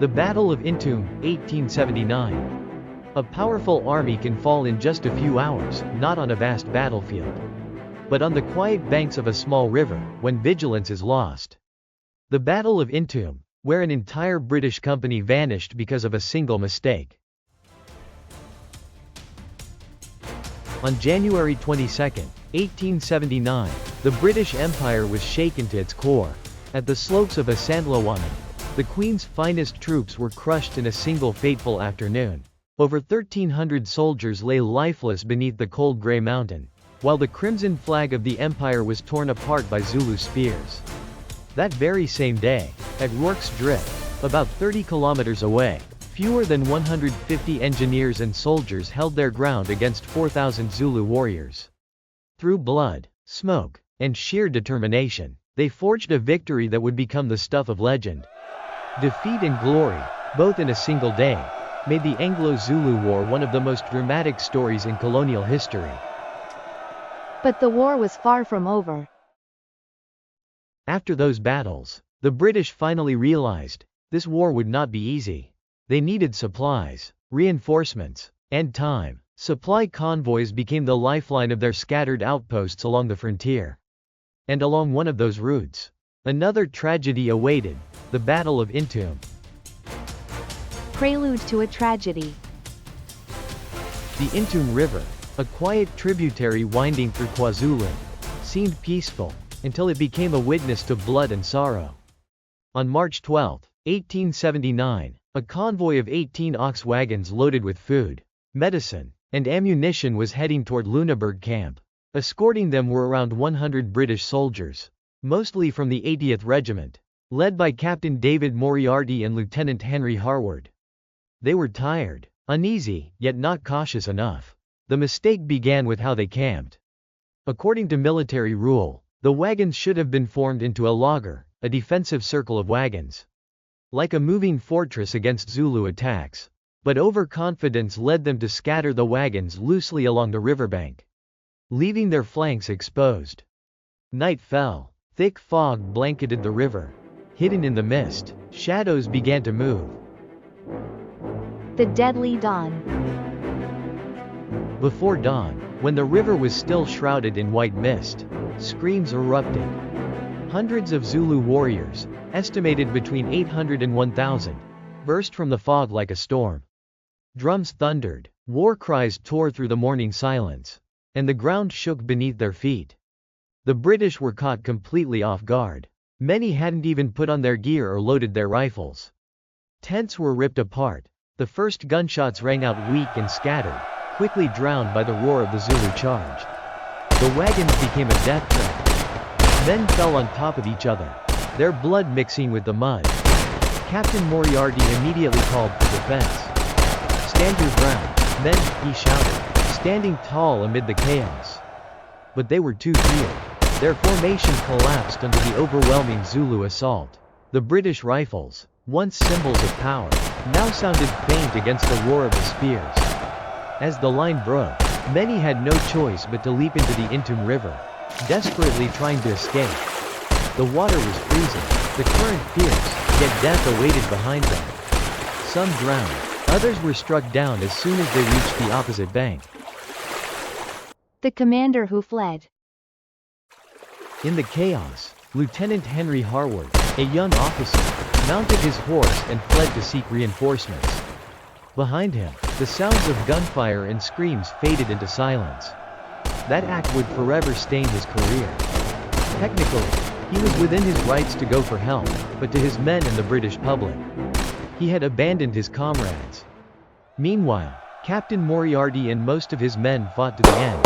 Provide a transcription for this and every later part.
The Battle of Intombe, 1879. A powerful army can fall in just a few hours, not on a vast battlefield, but on the quiet banks of a small river, when vigilance is lost. The Battle of Intombe, where an entire British company vanished because of a single mistake. On January 22, 1879, the British Empire was shaken to its core. At the slopes of Isandlwana, the Queen's finest troops were crushed in a single fateful afternoon. Over 1,300 soldiers lay lifeless beneath the cold grey mountain, while the crimson flag of the Empire was torn apart by Zulu spears. That very same day, at Rorke's Drift, about 30 kilometers away, fewer than 150 engineers and soldiers held their ground against 4,000 Zulu warriors. Through blood, smoke, and sheer determination, they forged a victory that would become the stuff of legend. Defeat and glory, both in a single day, made the Anglo-Zulu War one of the most dramatic stories in colonial history. But the war was far from over. After those battles, the British finally realized, this war would not be easy. They needed supplies, reinforcements, and time. Supply convoys became the lifeline of their scattered outposts along the frontier. And along one of those routes, another tragedy awaited, the Battle of Intombe. Prelude to a tragedy. The Intombe River, a quiet tributary winding through KwaZulu, seemed peaceful, until it became a witness to blood and sorrow. On March 12, 1879, a convoy of 18 ox wagons loaded with food, medicine, and ammunition was heading toward Outnumbered camp. Escorting them were around 100 British soldiers, mostly from the 80th Regiment, led by Captain David Moriarty and Lieutenant Henry Harwood. They were tired, uneasy, yet not cautious enough. The mistake began with how they camped. According to military rule, the wagons should have been formed into a laager, a defensive circle of wagons, like a moving fortress against Zulu attacks. But overconfidence led them to scatter the wagons loosely along the riverbank, leaving their flanks exposed. Night fell. Thick fog blanketed the river. Hidden in the mist, shadows began to move. The deadly dawn. Before dawn, when the river was still shrouded in white mist, screams erupted. Hundreds of Zulu warriors, estimated between 800 and 1,000, burst from the fog like a storm. Drums thundered, war cries tore through the morning silence, and the ground shook beneath their feet. The British were caught completely off guard. Many hadn't even put on their gear or loaded their rifles. Tents were ripped apart. The first gunshots rang out weak and scattered, quickly drowned by the roar of the Zulu charge. The wagons became a death trap. Men fell on top of each other, their blood mixing with the mud. Captain Moriarty immediately called for defense. "Stand your ground, men," he shouted, standing tall amid the chaos. But they were too few. Their formation collapsed under the overwhelming Zulu assault. The British rifles, once symbols of power, now sounded faint against the roar of the spears. As the line broke, many had no choice but to leap into the Intombe River, desperately trying to escape. The water was freezing, the current fierce, yet death awaited behind them. Some drowned, others were struck down as soon as they reached the opposite bank. The commander who fled. In the chaos, Lieutenant Henry Harwood, a young officer, mounted his horse and fled to seek reinforcements. Behind him, the sounds of gunfire and screams faded into silence. That act would forever stain his career. Technically, he was within his rights to go for help, but to his men and the British public, he had abandoned his comrades. Meanwhile, Captain Moriarty and most of his men fought to the end.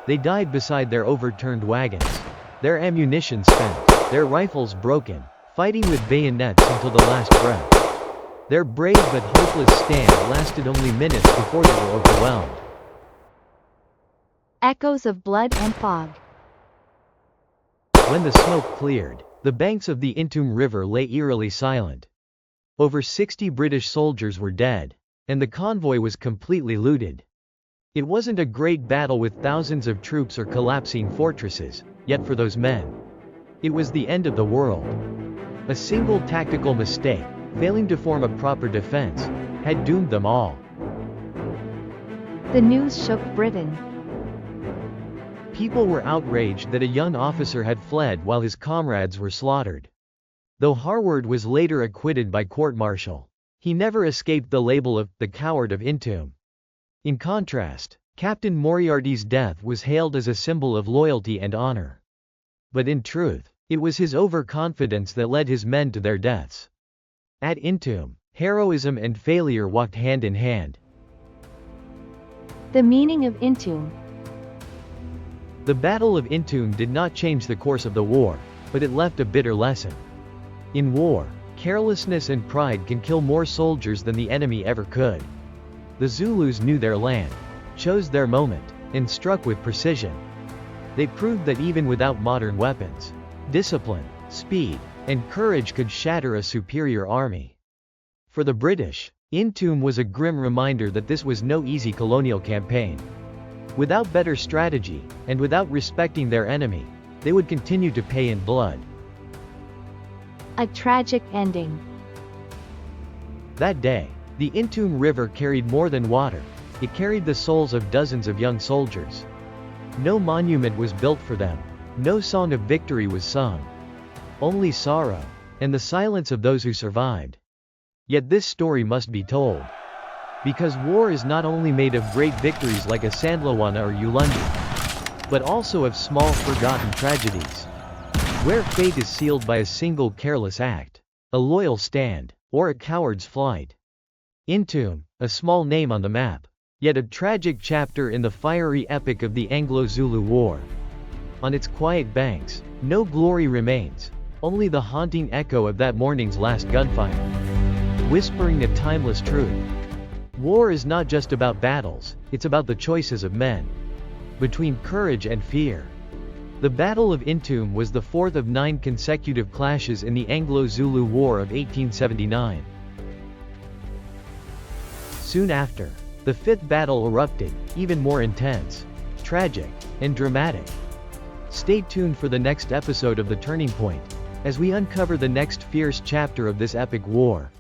They died beside their overturned wagons, their ammunition spent, their rifles broken, fighting with bayonets until the last breath. Their brave but hopeless stand lasted only minutes before they were overwhelmed. Echoes of blood and fog. When the smoke cleared, the banks of the Intombe River lay eerily silent. Over 60 British soldiers were dead, and the convoy was completely looted. It wasn't a great battle with thousands of troops or collapsing fortresses, yet for those men, it was the end of the world. A single tactical mistake, failing to form a proper defense, had doomed them all. The news shook Britain. People were outraged that a young officer had fled while his comrades were slaughtered. Though Harward was later acquitted by court-martial, he never escaped the label of the coward of Intombe. In contrast, Captain Moriarty's death was hailed as a symbol of loyalty and honor. But in truth, it was his overconfidence that led his men to their deaths. At Intombe, heroism and failure walked hand in hand. The meaning of Intombe. The Battle of Intombe did not change the course of the war, but it left a bitter lesson. In war, carelessness and pride can kill more soldiers than the enemy ever could. The Zulus knew their land, chose their moment, and struck with precision. They proved that even without modern weapons, discipline, speed, and courage could shatter a superior army. For the British, Intombe was a grim reminder that this was no easy colonial campaign. Without better strategy, and without respecting their enemy, they would continue to pay in blood. A tragic ending. That day, the Intombe River carried more than water, it carried the souls of dozens of young soldiers. No monument was built for them, no song of victory was sung. Only sorrow, and the silence of those who survived. Yet this story must be told. Because war is not only made of great victories like Isandlwana or Zululand, but also of small forgotten tragedies, where fate is sealed by a single careless act, a loyal stand, or a coward's flight. Intombe, a small name on the map, yet a tragic chapter in the fiery epic of the Anglo-Zulu War. On its quiet banks, no glory remains, only the haunting echo of that morning's last gunfire, whispering a timeless truth. War is not just about battles, it's about the choices of men. Between courage and fear. The Battle of Intombe was the fourth of 9 consecutive clashes in the Anglo-Zulu War of 1879. Soon after, the fifth battle erupted, even more intense, tragic, and dramatic. Stay tuned for the next episode of The Turning Point, as we uncover the next fierce chapter of this epic war.